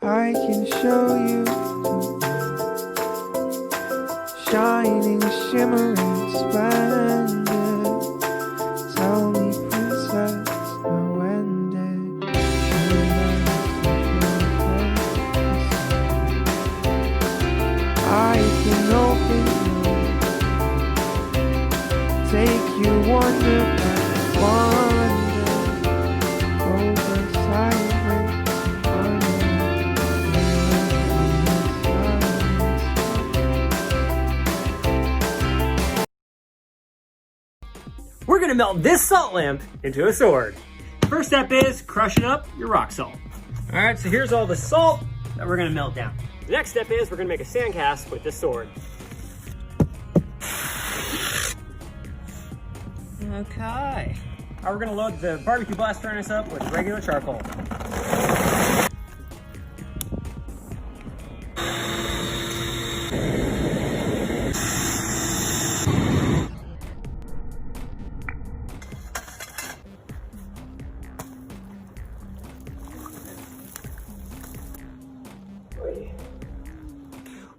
I can show you shining, shimmering, splendid. Tell me, princess, now when did I can open you, take you wonder by wonder over silence. We're gonna melt this salt lamp into a sword. First step is crushing up your rock salt. All right, so here's all the salt that we're gonna melt down. The next step is we're gonna make a sand cast with this sword. Okay. Now we're gonna load the barbecue blast furnace up with regular charcoal.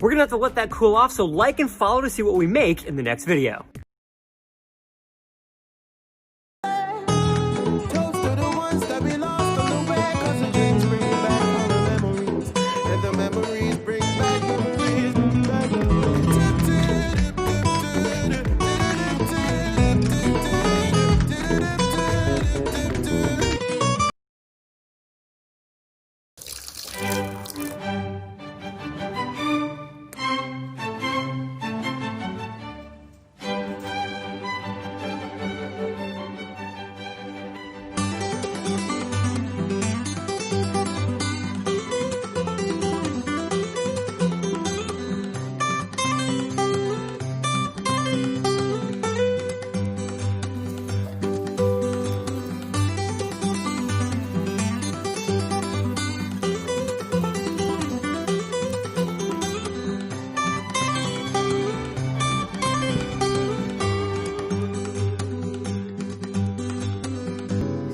We're gonna have to let that cool off, so like and follow to see what we make in the next video.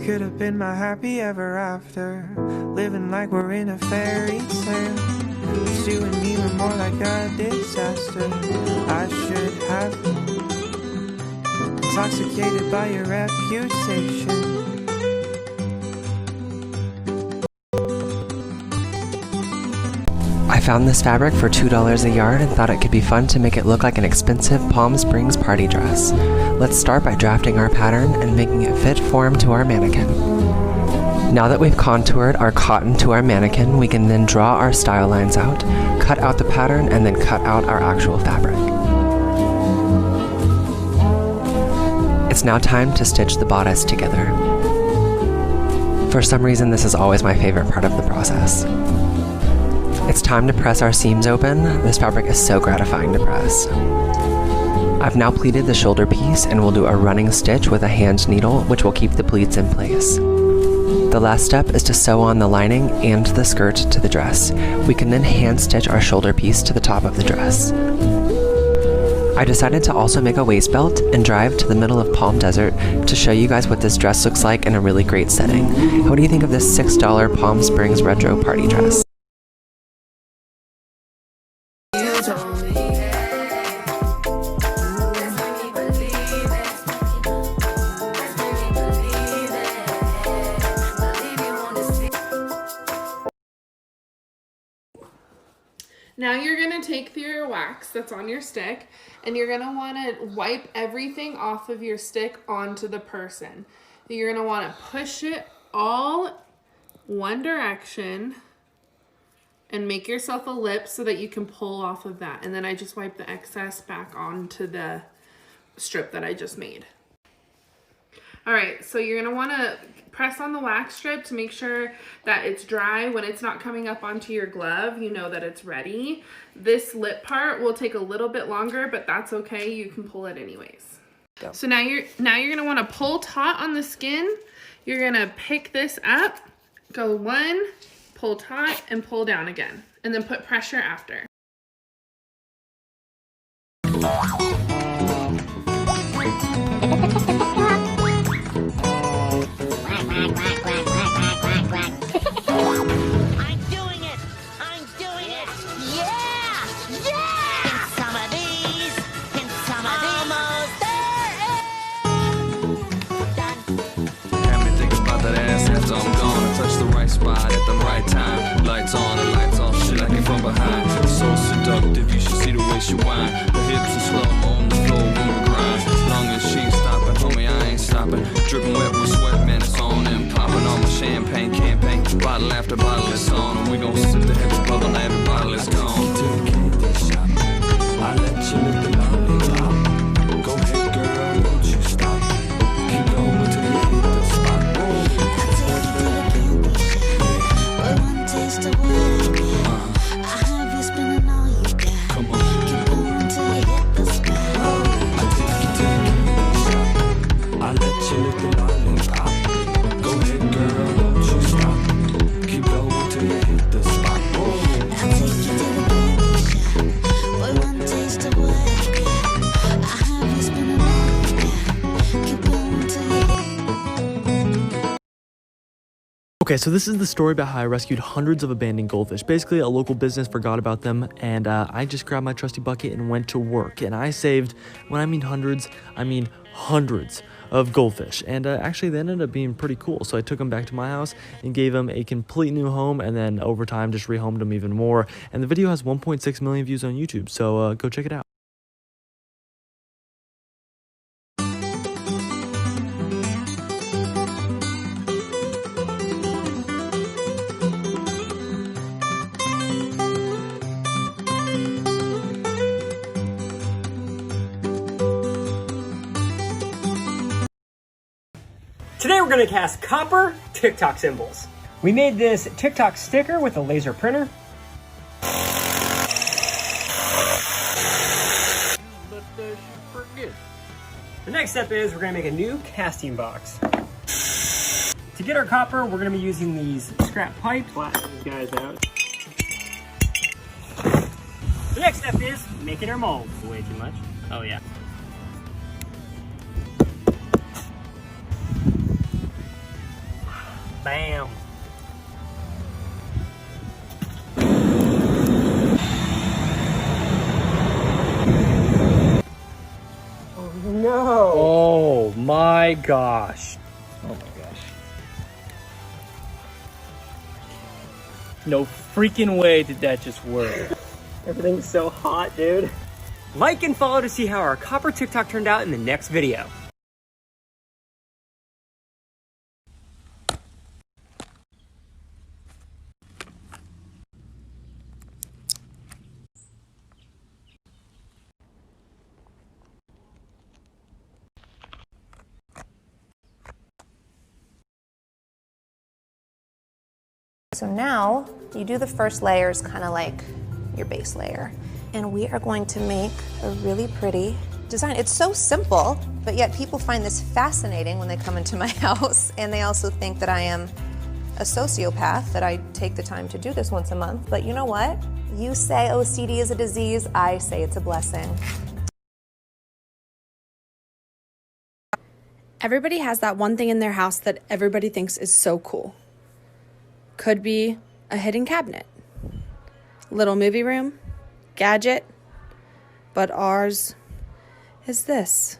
Could have been my happy ever after, living like we're in a fairy tale. But you and me were more like a disaster. I should have been intoxicated by your reputation. I found this fabric for $2 a yard and thought it could be fun to make it look like an expensive Palm Springs party dress. Let's start by drafting our pattern and making it fit form to our mannequin. Now that we've contoured our cotton to our mannequin, we can then draw our style lines out, cut out the pattern, and then cut out our actual fabric. It's now time to stitch the bodice together. For some reason, this is always my favorite part of the process. It's time to press our seams open. This fabric is so gratifying to press. I've now pleated the shoulder piece and we'll do a running stitch with a hand needle, which will keep the pleats in place. The last step is to sew on the lining and the skirt to the dress. We can then hand stitch our shoulder piece to the top of the dress. I decided to also make a waist belt and drive to the middle of Palm Desert to show you guys what this dress looks like in a really great setting. What do you think of this $6 Palm Springs retro party dress? Now you're going to take your wax that's on your stick and you're going to want to wipe everything off of your stick onto the person. You're going to want to push it all one direction and make yourself a lip so that you can pull off of that. And then I just wipe the excess back onto the strip that I just made. All right, so you're gonna wanna press on the wax strip to make sure that it's dry. When it's not coming up onto your glove, you know that it's ready. This lip part will take a little bit longer, but that's okay, you can pull it anyways. Go. So now you're gonna wanna pull taut on the skin. You're gonna pick this up, go one, pull taut, and pull down again. And then put pressure after. she whine. Her hips are slow on the floor when we grind. As long as she ain't stopping, homie, I ain't stopping. Dripping wet with sweat, man, it's on and popping on my champagne campaign. Bottle after bottle is on, and we gon' sip the heavy bubble and every bottle is gone. To the candy shop, I let you lick the lollipop. Go ahead, girl, won't you stop? Keep going till you hit the spot. I take you to the candy shop. Boy, one taste of what I got. I have you spending all you got. Come on. Keep going till you hit the spot. I take you to the candy shop, I let you lick the lollipop. Go ahead, girl, won't you stop? Keep going till you hit the spot. I take you to the candy shop. Boy, one taste of what I got. I have you spending all you got. Keep going till you hit. Okay, so this is the story about how I rescued hundreds of abandoned goldfish. Basically, a local business forgot about them, and I just grabbed my trusty bucket and went to work. And I saved, when I mean hundreds, I mean hundreds of goldfish. And actually, they ended up being pretty cool. So I took them back to my house and gave them a complete new home, and then over time, just rehomed them even more. And the video has 1.6 million views on YouTube, so go check it out. Today we're going to cast copper TikTok symbols. We made this TikTok sticker with a laser printer. The next step is we're going to make a new casting box. To get our copper, we're going to be using these scrap pipes. Flatten these guys out. The next step is making our molds. Way too much. Oh yeah. Bam. Oh no. Oh my gosh. Oh my gosh. No freaking way did that just work. Everything's so hot, dude. Like and follow to see how our copper TikTok turned out in the next video. So now you do the first layers kind of like your base layer. And we are going to make a really pretty design. It's so simple, but yet people find this fascinating when they come into my house. And they also think that I am a sociopath, that I take the time to do this once a month. But you know what? You say OCD is a disease, I say it's a blessing. Everybody has that one thing in their house that everybody thinks is so cool. Could be a hidden cabinet, little movie room, gadget, but ours is this.